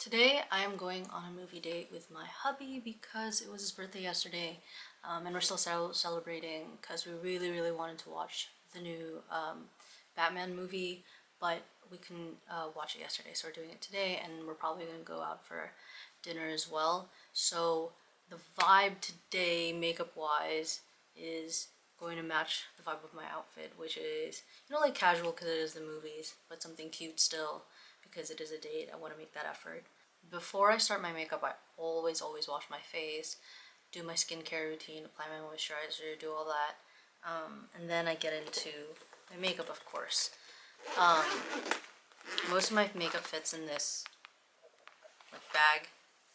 Today I am going on a movie date with my hubby because it was his birthday yesterday, and we're still celebrating because we really wanted to watch the new Batman movie, but we couldn't watch it yesterday, so we're doing it today, and we're probably going to go out for dinner as well. So the vibe today, makeup wise, is going to match the vibe of my outfit, which is, like casual because it is the movies, but something cute still because it is a date. I want to make that effort. Before I start my makeup, I always wash my face, do my skincare routine, apply my moisturizer, do all that, and then I get into my makeup, of course. Most of my makeup fits in this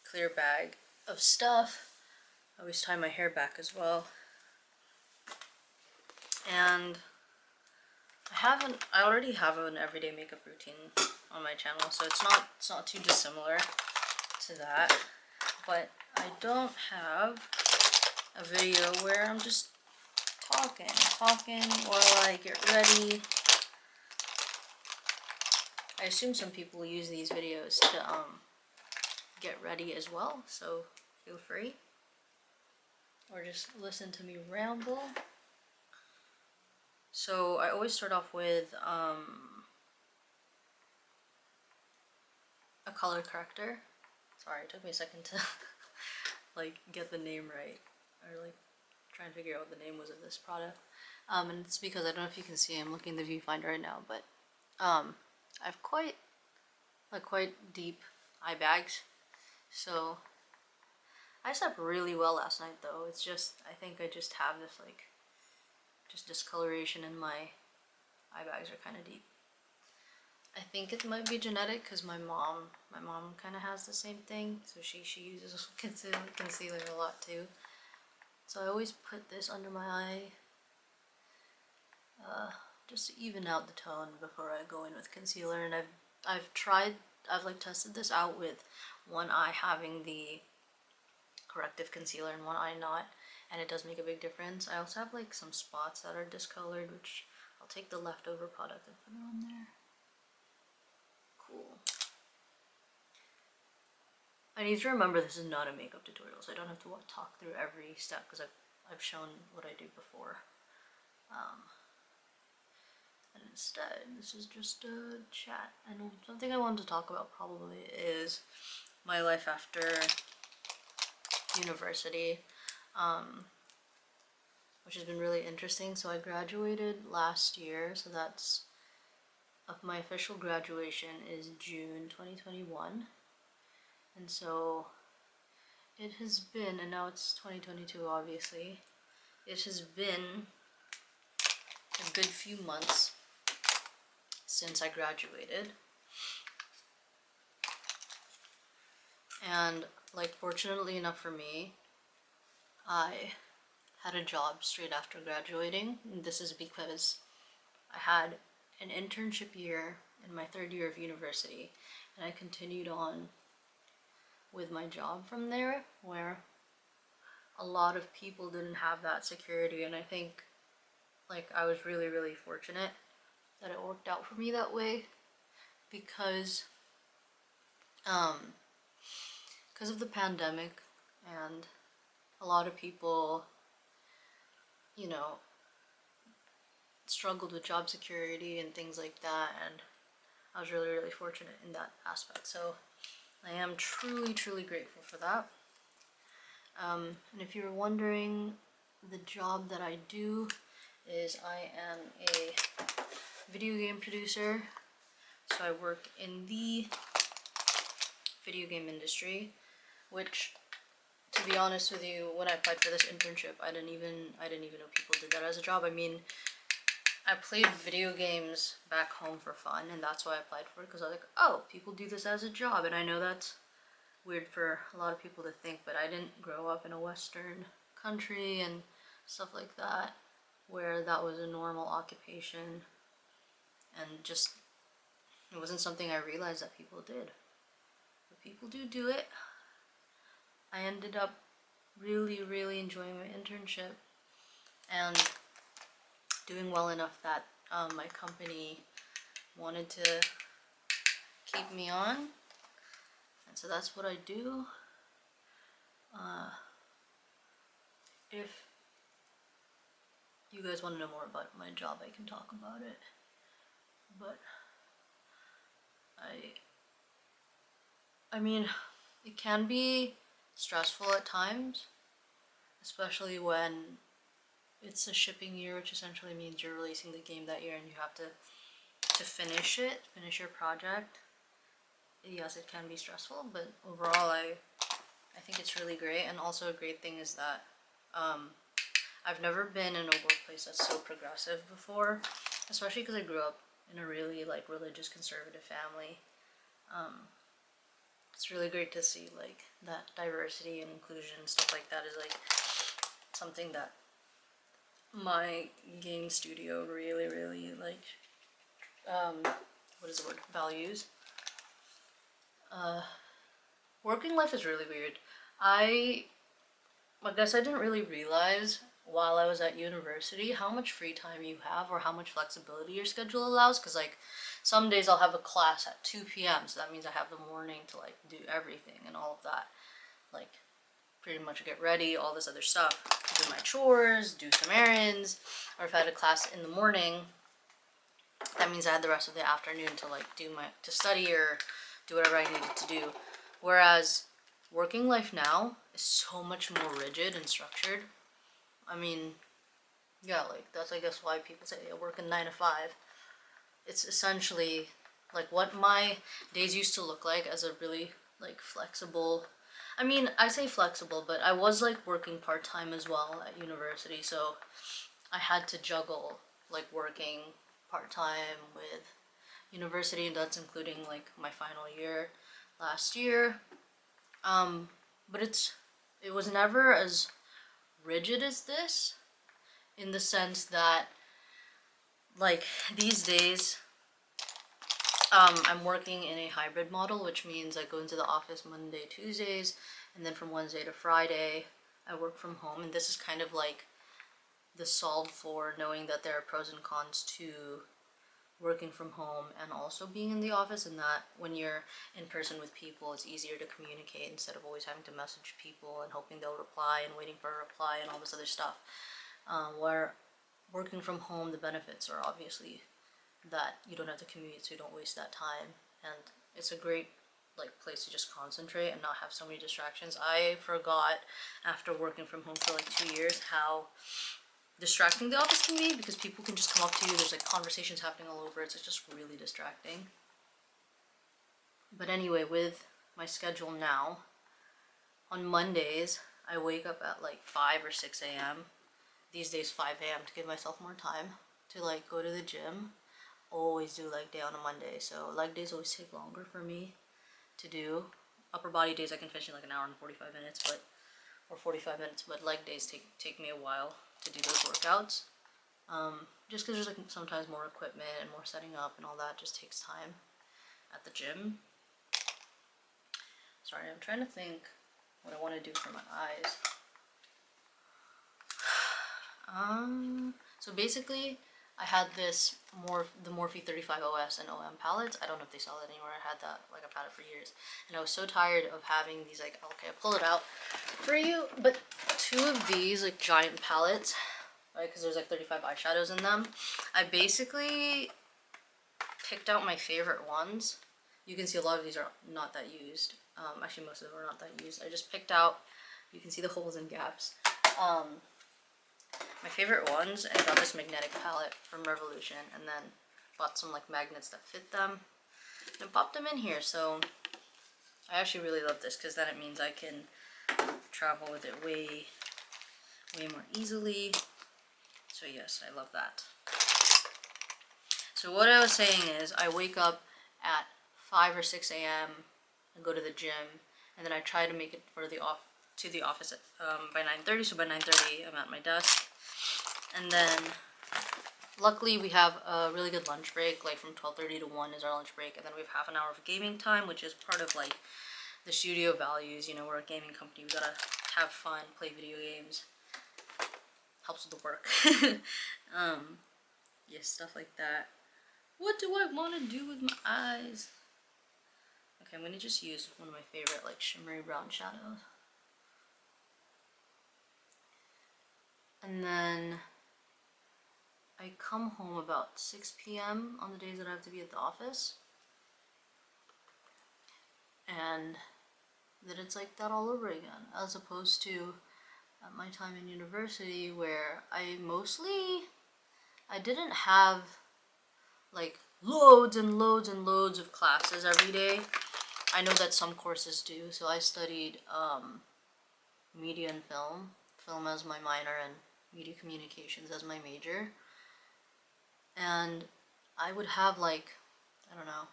clear bag of stuff. I always tie my hair back as well. And I already have an everyday makeup routine on my channel, so it's not too dissimilar to that. But I don't have a video where I'm just talking while I get ready. I assume some people use these videos to get ready as well, so feel free. Or just listen to me ramble. So I always start off with a color corrector. Sorry, it took me a second to get the name right, or try and figure out what the name was of this product. And it's because I don't know if you can see, I'm looking at the viewfinder right now, but I have quite deep eye bags, so I slept really well last night though. It's just, I think I just have this just discoloration in my eye bags are kind of deep. I think it might be genetic because my mom kind of has the same thing, so she uses concealer a lot too. So I always put this under my eye just to even out the tone before I go in with concealer. And I've tested this out with one eye having the corrective concealer and one eye not, and it does make a big difference. I also have some spots that are discolored, which I'll take the leftover product and put it on there. Cool. I need to remember this is not a makeup tutorial, so I don't have to talk through every step because I've shown what I do before. And instead, this is just a chat. And something I wanted to talk about probably is my life after university, which has been really interesting. So I graduated last year, so my official graduation is June 2021, and so it has been, and now it's 2022 obviously, it has been a good few months since I graduated, and fortunately enough for me, I had a job straight after graduating. And this is because I had an internship year in my third year of university, and I continued on with my job from there, where a lot of people didn't have that security. And I think I was really fortunate that it worked out for me that way, because of the pandemic, and a lot of people struggled with job security and things like that, and I was really fortunate in that aspect. So I am truly grateful for that. And if you're wondering, the job that I do is I am a video game producer. So I work in the video game industry, which, to be honest with you, when I applied for this internship, I didn't even know people did that as a job. I mean, I played video games back home for fun, and that's why I applied for it, because I was like, oh, people do this as a job. And I know that's weird for a lot of people to think, but I didn't grow up in a Western country and stuff like that, where that was a normal occupation, and just, it wasn't something I realized that people did. But people do it. I ended up really enjoying my internship and doing well enough that my company wanted to keep me on, and so that's what I do. If you guys want to know more about my job, I can talk about it. But I mean, it can be stressful at times, especially when it's a shipping year, which essentially means you're releasing the game that year and you have to finish your project. Yes, it can be stressful, but overall I think it's really great. And also a great thing is that I've never been in a workplace that's so progressive before, especially because I grew up in a really like religious conservative family. It's really great to see like that diversity and inclusion, stuff like that is like something that my game studio really like what is the word, values. Working life is really weird. I guess I didn't really realize while I was at university how much free time you have or how much flexibility your schedule allows, because like some days I'll have a class at 2 p.m. so that means I have the morning to like do everything and all of that, like pretty much get ready, all this other stuff, do my chores, do some errands, or if I had a class in the morning, that means I had the rest of the afternoon to like to study or do whatever I needed to do. Whereas working life now is so much more rigid and structured. I mean, yeah, like that's I guess why people say I work a 9 to 5. It's essentially like what my days used to look like as a really like flexible, I mean, I say flexible, but I was like working part-time as well at university, so I had to juggle like working part-time with university, and that's including like my final year last year. But it was never as rigid as this, in the sense that like these days I'm working in a hybrid model, which means I go into the office Monday, Tuesdays, and then from Wednesday to Friday I work from home. And this is kind of like the solve for knowing that there are pros and cons to working from home and also being in the office, and that when you're in person with people it's easier to communicate instead of always having to message people and hoping they'll reply and waiting for a reply and all this other stuff. Where working from home, the benefits are obviously that you don't have to commute, so you don't waste that time, and it's a great like place to just concentrate and not have so many distractions. I forgot after working from home for like 2 years how distracting the office can be, because people can just come up to you, there's like conversations happening all over, it's just really distracting. But anyway, with my schedule now, on Mondays I wake up at like 5 or 6 a.m. These days 5 a.m. to give myself more time to like go to the gym. Always do leg day on a Monday, so leg days always take longer for me to do. Upper body days I can finish in like an hour and 45 minutes, or 45 minutes, but leg days take me a while to do those workouts. Just because there's like sometimes more equipment and more setting up and all that just takes time at the gym. Sorry, I'm trying to think what I want to do for my eyes. So basically I had the Morphe 35 OS and OM palettes. I don't know if they sell it anywhere. I had that, like I've had it for years. And I was so tired of having these like, okay, I'll pull it out for you, but 2 of these like giant palettes, right, because there's like 35 eyeshadows in them. I basically picked out my favorite ones. You can see a lot of these are not that used. Actually most of them are not that used. I just picked out, you can see the holes and gaps. My favorite ones, and got this magnetic palette from Revolution, and then bought some like magnets that fit them and popped them in here. So I actually really love this, because then it means I can travel with it way more easily. So yes, I love that. So what I was saying is I wake up at 5 or 6 a.m. and go to the gym, and then I try to make it to the office at, by 9:30. So by 9:30 I'm at my desk. And then luckily we have a really good lunch break, like from 12:30 to 1 is our lunch break, and then we have half an hour of gaming time, which is part of like the studio values. You know, we're a gaming company, we gotta have fun, play video games, helps with the work. Yeah, stuff like that. What do I want to do with my eyes? Okay, Okay, I'm gonna just use one of my favorite like shimmery brown shadows. And then I come home about 6 p.m. on the days that I have to be at the office. And then it's like that all over again, as opposed to at my time in university where I didn't have like loads and loads and loads of classes every day. I know that some courses do, so I studied media and film as my minor and media communications as my major. And I would have like, I don't know,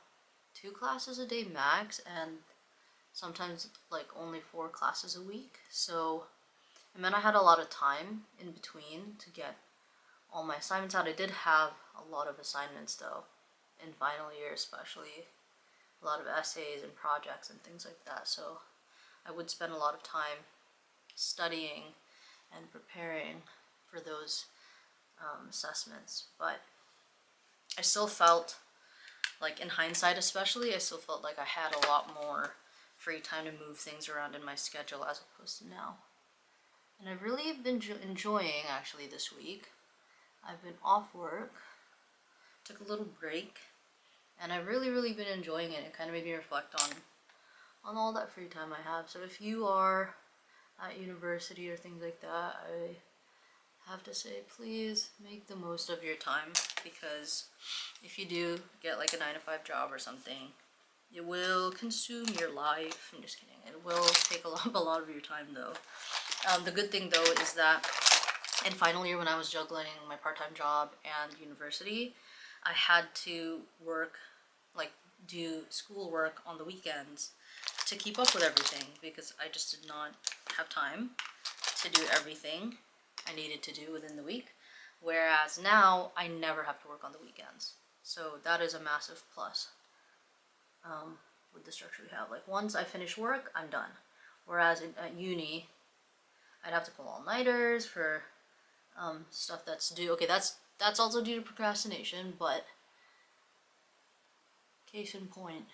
2 classes a day max, and sometimes like only 4 classes a week. So it meant I had a lot of time in between to get all my assignments out. I did have a lot of assignments though, in final year especially, a lot of essays and projects and things like that. So I would spend a lot of time studying and preparing for those assessments. But I still felt like, in hindsight especially, I still felt like I had a lot more free time to move things around in my schedule as opposed to now. And I've really been enjoying actually this week. I've been off work, took a little break, and I've really been enjoying it. It kind of made me reflect on all that free time I have. So if you are at university or things like that, I have to say, please make the most of your time, because if you do get like a 9-to-5 job or something, it will consume your life. I'm just kidding. It will take a lot of your time though. The good thing though is that in final year, when I was juggling my part-time job and university, I had to work, like do schoolwork on the weekends to keep up with everything, because I just did not have time to do everything I needed to do within the week. Whereas now I never have to work on the weekends. So that is a massive plus with the structure we have. Like once I finish work, I'm done. Whereas at uni, I'd have to pull all-nighters for stuff that's due. Okay, that's also due to procrastination, but case in point,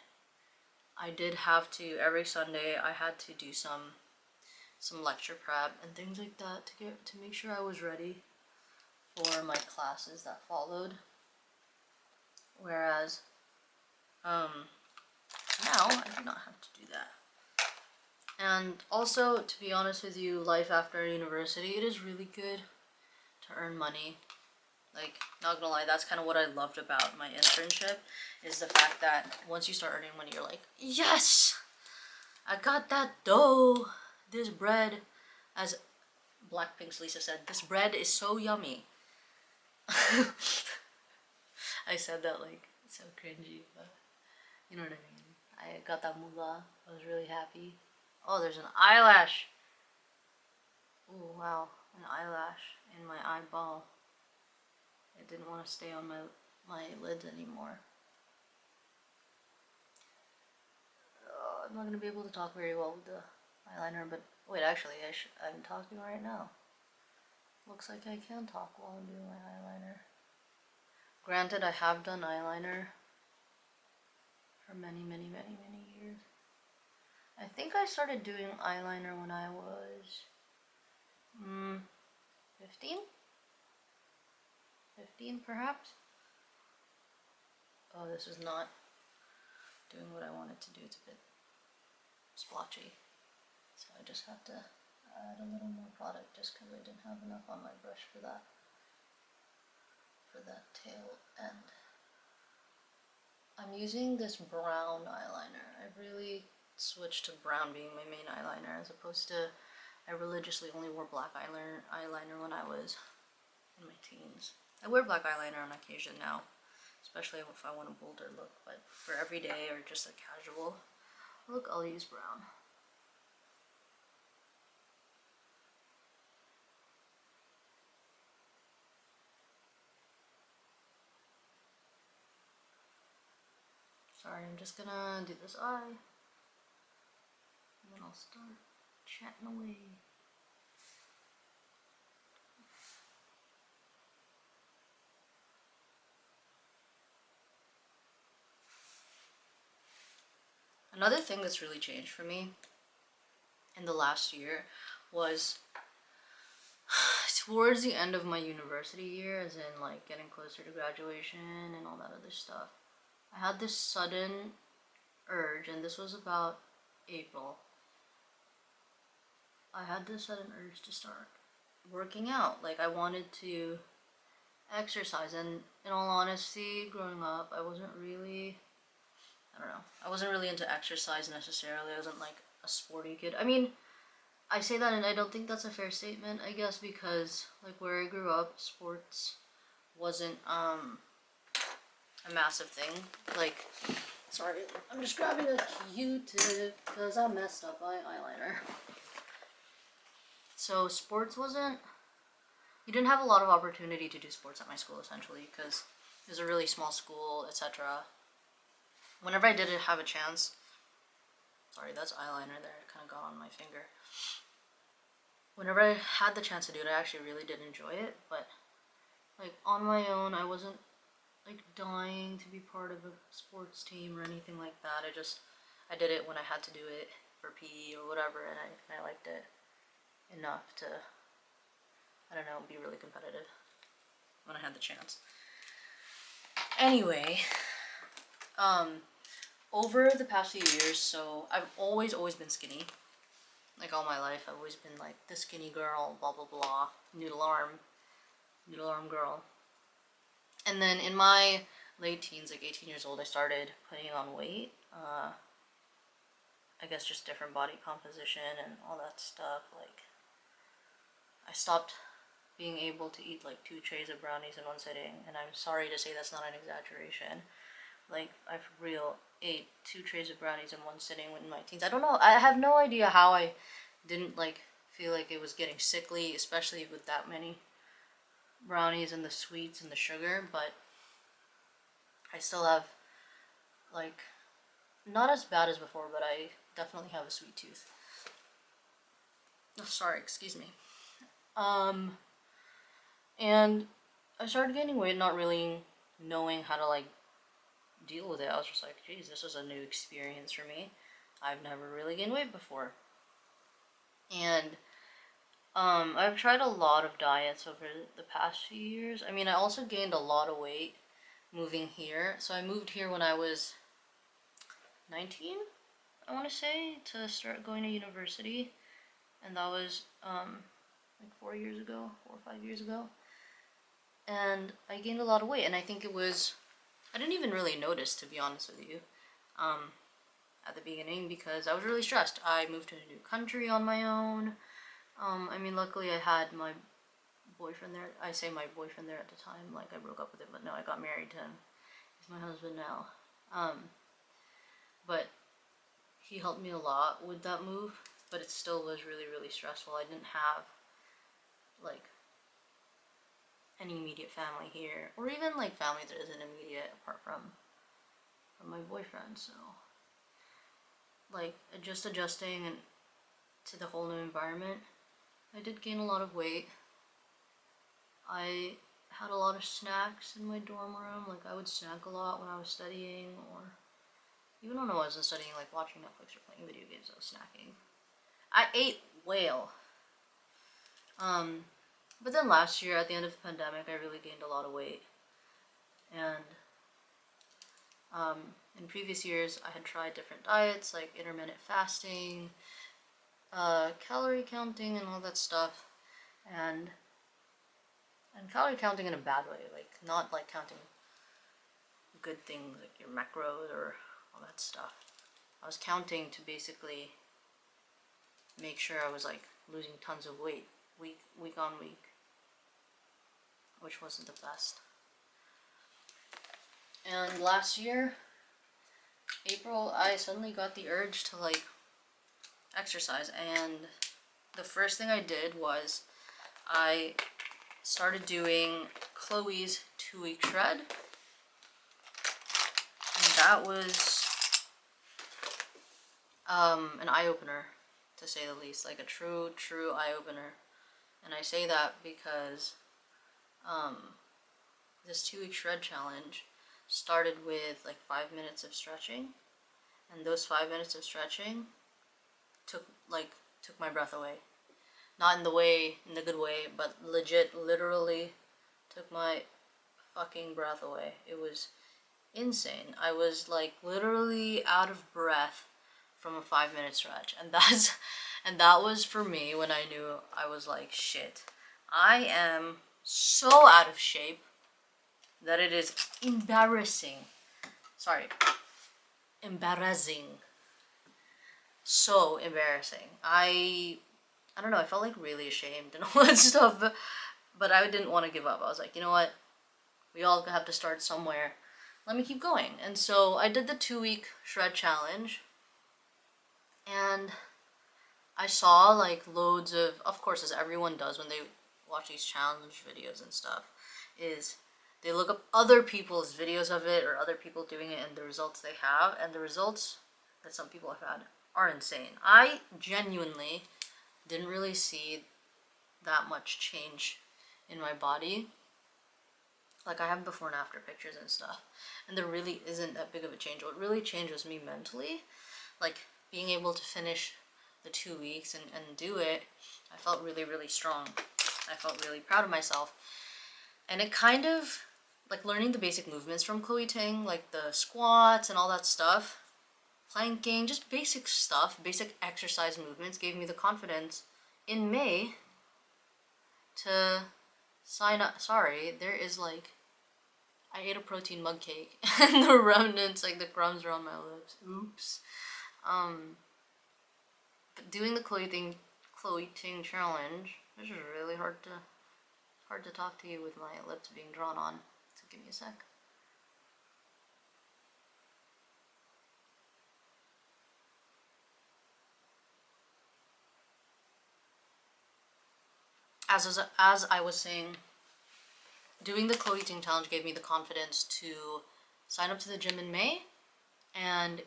I did have to, every Sunday I had to do some lecture prep and things like that to make sure I was ready for my classes that followed. Whereas now I do not have to do that. And also, to be honest with you, life after university, it is really good to earn money. Like, not gonna lie, that's kind of what I loved about my internship, is the fact that once you start earning money, you're like, yes, I got that dough. This bread, as Blackpink's Lisa said, this bread is so yummy. I said that like so cringy, but you know what I mean. I got that moolah. I was really happy. Oh, there's an eyelash. Oh wow, an eyelash in my eyeball. It didn't want to stay on my lids anymore. I'm not gonna be able to talk very well with the eyeliner, but wait, actually, I'm talking right now. Looks like I can talk while I'm doing my eyeliner. Granted, I have done eyeliner for many years. I think I started doing eyeliner when I was 15? 15 perhaps? Oh, this is not doing what I wanted to do. It's a bit splotchy. So I just have to add a little more product just because I didn't have enough on my brush for that tail end. I'm using this brown eyeliner. I really switched to brown being my main eyeliner, as opposed to I religiously only wore black eyeliner when I was in my teens. I wear black eyeliner on occasion now, especially if I want a bolder look, but for every day or just a casual look, I'll use brown. Sorry, I'm just gonna do this eye, and then I'll start chatting away. Another thing that's really changed for me in the last year was towards the end of my university year, as in like getting closer to graduation and all that other stuff. I had this sudden urge, and this was about April. I had this sudden urge to start working out. Like, I wanted to exercise, and in all honesty, growing up, I wasn't really into exercise necessarily. I wasn't like a sporty kid. I mean, I say that and I don't think that's a fair statement, I guess, because like where I grew up, sports wasn't a massive thing. Like, sorry, I'm just grabbing a Q-tip because I messed up my eyeliner. So sports wasn't, you didn't have a lot of opportunity to do sports at my school, essentially, because it was a really small school, etc. Whenever I did have a chance, sorry, that's eyeliner there, it kind of got on my finger. Whenever I had the chance to do it, I actually really did enjoy it, but like on my own, I wasn't like dying to be part of a sports team or anything like that. I did it when I had to do it for PE or whatever, and I liked it enough to, I don't know, be really competitive when I had the chance. Anyway, over the past few years, so I've always been skinny. Like all my life, I've always been like the skinny girl, blah blah blah, noodle arm girl. And then in my late teens, like 18 years old, I started putting on weight. I guess just different body composition and all that stuff. Like, I stopped being able to eat like 2 trays of brownies in one sitting, and I'm sorry to say that's not an exaggeration. Like, I for real ate 2 trays of brownies in one sitting in my teens. I don't know, I have no idea how I didn't like feel like it was getting sickly, especially with that many brownies and the sweets and the sugar, but I still have, like, not as bad as before, but I definitely have a sweet tooth. Oh, sorry, excuse me. And I started gaining weight, not really knowing how to like deal with it. I was just like, geez, this is a new experience for me. I've never really gained weight before. And I've tried a lot of diets over the past few years. I mean, I also gained a lot of weight moving here. So I moved here when I was 19, I want to say, to start going to university. And that was like 4 years ago, 4 or 5 years ago. And I gained a lot of weight, and I think it was, I didn't even really notice, to be honest with you, at the beginning, because I was really stressed. I moved to a new country on my own. I mean, luckily I had my boyfriend there. I say my boyfriend there at the time, like I broke up with him, but no, I got married to him. He's my husband now. But he helped me a lot with that move, but it still was really, really stressful. I didn't have, like, any immediate family here, or even like family that isn't immediate apart from my boyfriend. So like just adjusting and to the whole new environment, I did gain a lot of weight. I had a lot of snacks in my dorm room. Like, I would snack a lot when I was studying, or even when I wasn't studying, like watching Netflix or playing video games, I was snacking. I ate whale. But then last year, at the end of the pandemic, I really gained a lot of weight. And in previous years, I had tried different diets, like intermittent fasting, calorie counting, and all that stuff. And calorie counting in a bad way, like not like counting good things like your macros or all that stuff. I was counting to basically make sure I was like losing tons of weight week on week, which wasn't the best. And last year, April, I suddenly got the urge to like exercise, and the first thing I did was I started doing Chloe's 2-week shred, and that was an eye-opener, to say the least, like a true eye-opener. And I say that because this 2-week shred challenge started with like 5 minutes of stretching, and those 5 minutes of stretching took my breath away. Not in the good way, but legit, literally took my fucking breath away. It was insane. I was like literally out of breath from a 5-minute stretch, and that was for me when I knew. I was like, shit, I am so out of shape that it is embarrassing. Sorry, embarrassing. So embarrassing. I don't know, I felt like really ashamed and all that stuff, but I didn't want to give up. I was like, you know what, we all have to start somewhere, let me keep going. And so I did the 2-week shred challenge, and I saw like loads of course, as everyone does when they watch these challenge videos and stuff, is they look up other people's videos of it or other people doing it and the results they have, and the results that some people have had are insane. I genuinely didn't really see that much change in my body. Like, I have before and after pictures and stuff, and there really isn't that big of a change. What really changed was me mentally, like being able to finish the 2 weeks and do it. I felt really, really strong. I felt really proud of myself. And it kind of, like, learning the basic movements from Chloe Ting, like the squats and all that stuff, planking, just basic stuff, basic exercise movements, gave me the confidence in May to sign up. Sorry, there is like, I ate a protein mug cake and the remnants, like the crumbs are on my lips. Oops. But doing the Chloe Ting challenge, this is really hard to talk to you with my lips being drawn on. So give me a sec. As I was saying, doing the Chloe Ting challenge gave me the confidence to sign up to the gym in May. And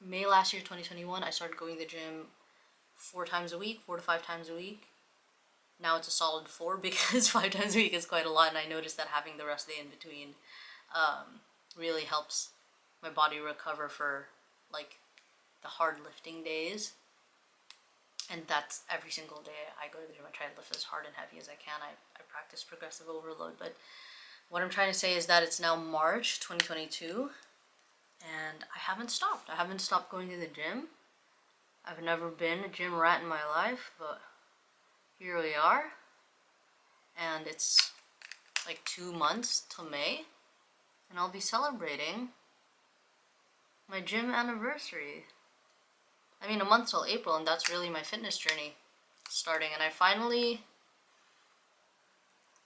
May last year, 2021, I started going to the gym 4 times a week, 4 to 5 times a week. Now it's a solid 4 because 5 times a week is quite a lot, and I noticed that having the rest day in between really helps my body recover for like the hard lifting days. And that's every single day I go to the gym. I try to lift as hard and heavy as I can. I practice progressive overload. But what I'm trying to say is that it's now March 2022, and I haven't stopped. I haven't stopped going to the gym. I've never been a gym rat in my life, but here we are. And it's like 2 months till May, and I'll be celebrating my gym anniversary. I mean, a month till April, and that's really my fitness journey starting. And I finally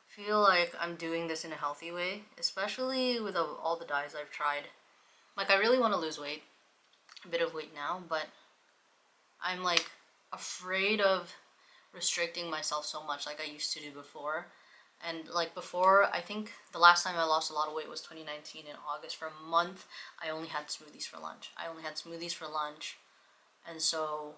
feel like I'm doing this in a healthy way, especially with all the diets I've tried. Like, I really want to lose weight, a bit of weight now, but I'm like afraid of restricting myself so much like I used to do before. And like before, I think the last time I lost a lot of weight was 2019 in August. For a month, I only had smoothies for lunch. And so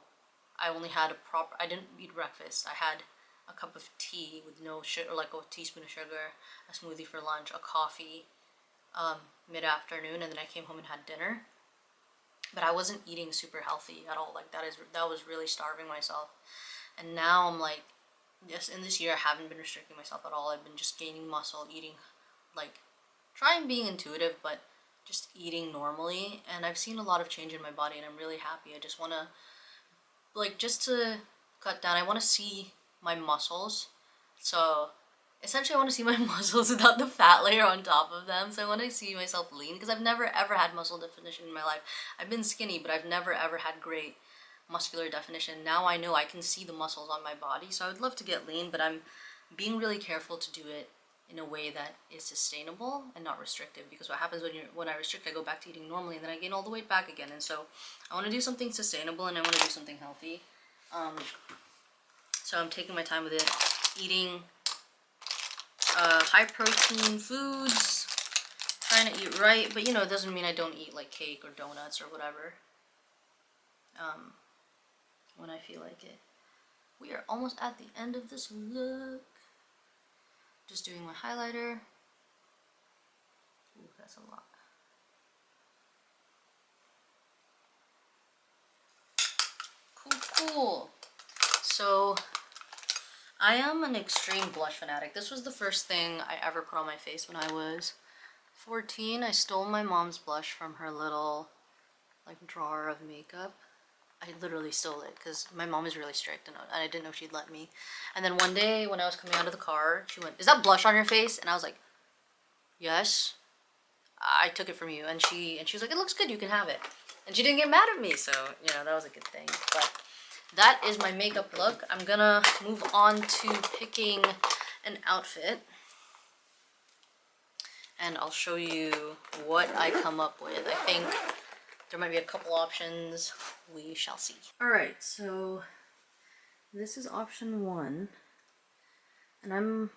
I only had I didn't eat breakfast. I had a cup of tea with no sugar, like a teaspoon of sugar, a smoothie for lunch, a coffee mid-afternoon, and then I came home and had dinner. But I wasn't eating super healthy at all. Like that was really starving myself. And now I'm like, yes, in this year I haven't been restricting myself at all. I've been just gaining muscle, eating, like, trying being intuitive, but just eating normally. And I've seen a lot of change in my body, and I'm really happy. I just want to, like, just to cut down, I want to see my muscles. So essentially I want to see my muscles without the fat layer on top of them. So I want to see myself lean, because I've never ever had muscle definition in my life. I've been skinny, but I've never ever had great muscular definition. Now I know I can see the muscles on my body, so I would love to get lean, but I'm being really careful to do it in a way that is sustainable and not restrictive, because what happens when I restrict, I go back to eating normally, and then I gain all the weight back again. And so I want to do something sustainable, and I want to do something healthy. So I'm taking my time with it, eating high protein foods, trying to eat right, but you know, it doesn't mean I don't eat like cake or donuts or whatever when I feel like it. We are almost at the end of this look. Just doing my highlighter. Ooh, that's a lot. cool. So I am an extreme blush fanatic. This was the first thing I ever put on my face when I was 14. I stole my mom's blush from her little like drawer of makeup. I literally stole it because my mom is really strict and I didn't know she'd let me. And then one day when I was coming out of the car, she went, "Is that blush on your face?" And I was like, "Yes." I took it from you. And she was like, "It looks good, you can have it." And she didn't get mad at me, so you know, that was a good thing. But that is my makeup look. I'm gonna move on to picking an outfit. And I'll show you what I come up with. I think there might be a couple options. We shall see. Alright, so this is option 1. And I'm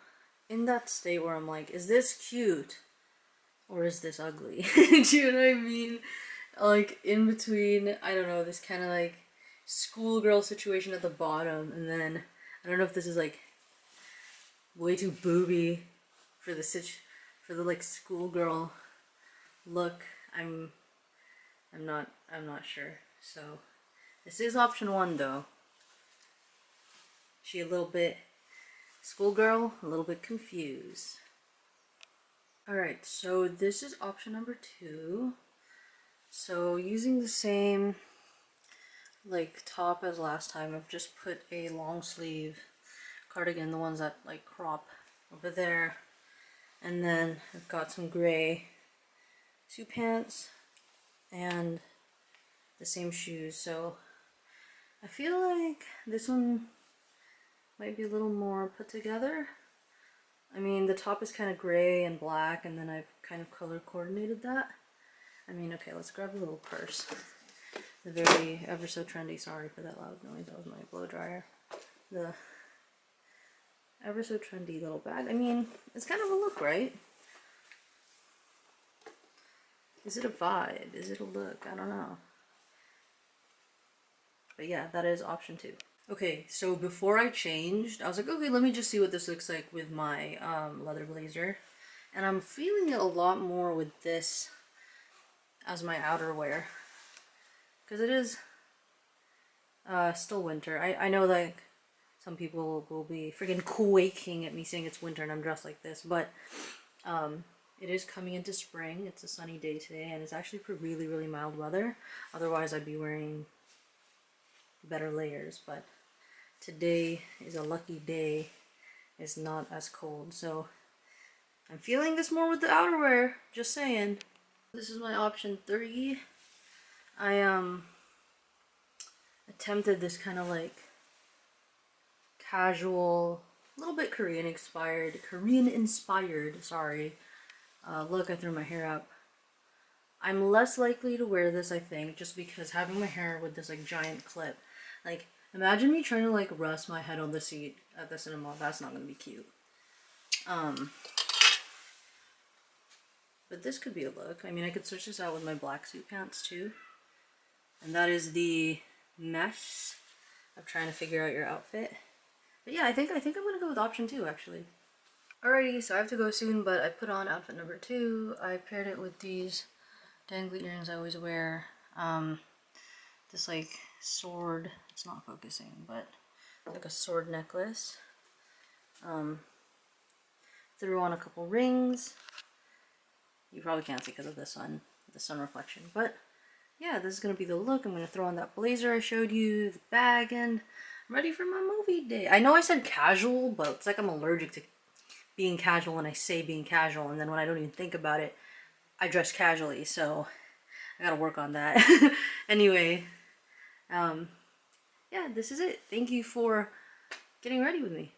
in that state where I'm like, is this cute? Or is this ugly? Do you know what I mean? Like, in between, I don't know, this kind of like schoolgirl situation at the bottom. And then, I don't know if this is like way too booby for the like schoolgirl look. I'm not sure. So this is option 1 though. She a little bit schoolgirl, a little bit confused. Alright, so this is option number 2. So using the same like top as last time, I've just put a long sleeve cardigan, the ones that like crop over there. And then I've got some gray suit pants and the same shoes. So I feel like this one might be a little more put together. I mean, the top is kind of gray and black, and then I've kind of color coordinated that. I mean, okay, let's grab a little purse. The very ever so trendy, sorry for that loud noise, that was my blow dryer. The ever so trendy little bag. I mean, it's kind of a look, right? Is it a vibe? Is it a look? I don't know. But yeah, that is option 2. Okay, so before I changed, I was like, okay, let me just see what this looks like with my leather blazer. And I'm feeling it a lot more with this as my outerwear. Because it is still winter. I know like some people will be freaking quaking at me saying it's winter and I'm dressed like this. But it is coming into spring. It's a sunny day today and it's actually for really, really mild weather. Otherwise I'd be wearing better layers, but today is a lucky day. It's not as cold, so I'm feeling this more with the outerwear, just saying. This is my option 3. I attempted this kind of like casual, a little bit Korean inspired, sorry, look. I threw my hair up. I'm less likely to wear this, I think, just because having my hair with this like giant clip, like imagine me trying to like rest my head on the seat at the cinema. That's not gonna be cute. But this could be a look. I mean, I could switch this out with my black suit pants too. And that is the mess of trying to figure out your outfit. But yeah, I think I'm gonna go with option 2 actually. Alrighty, so I have to go soon, but I put on outfit number 2. I paired it with these dangly earrings I always wear. This like sword, it's not focusing, but like a sword necklace. Threw on a couple rings. You probably can't see because of the sun reflection, but yeah, this is gonna be the look. I'm gonna throw on that blazer I showed you, the bag, and I'm ready for my movie day. I know I said casual, but it's like I'm allergic to being casual when I say being casual, and then when I don't even think about it, I dress casually, so I gotta work on that. Anyway, yeah, this is it. Thank you for getting ready with me.